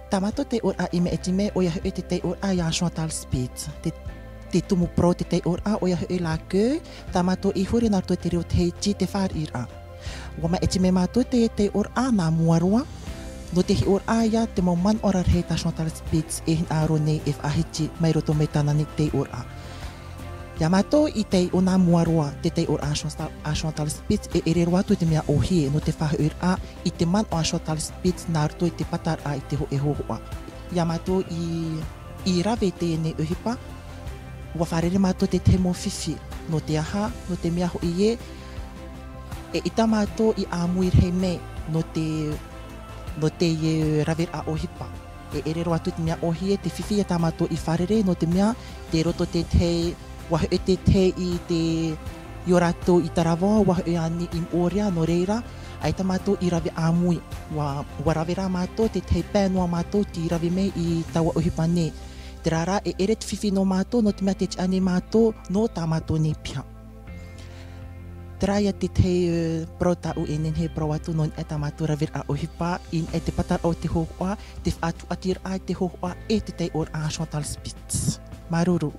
Tamato te ora I me etime o ia hui te ora ia Chantal Spitz. Te tumu pro te ora o ia hui la ke, tamato I huri narto te reo te ti te whar ira. Wama etime mato te ora na muarua, no te hi ora ia te man ora rei ta Chantal Spitz e hin aro nei if ahiti mai roto me tana ni te ora. Yamato I te ona muarua te ora a Chantal Spitz e ere roa tu te mea ohie no te whahe ura I te man o a Chantal Spitz narto I te patar a I te ho e hoa. Yamato I rave te ne uhipa, wa wharere mato te mo fifi no te aha, no te mea ho I e ita mato I amuir he me no te raver a ohipa. E ere roa tu te mea ohie te fifi e tamato I wharere no te mea te roto te wahe te I te iorato I tarawa, wahe ani I oria no reira, ai tamato I rave amui, wa ravera mato te pēnoa mato ti rave me I tawa ohipa ne. Te rara e ere te fifi no mato no te mea te ane mato no tamato ne pia. Te raya te prota u enen he pro atu non e tamato raver a ohipa in e te patar o te hoa, te atu atir a te hoa e te or a Chantal Spitz. Maruru.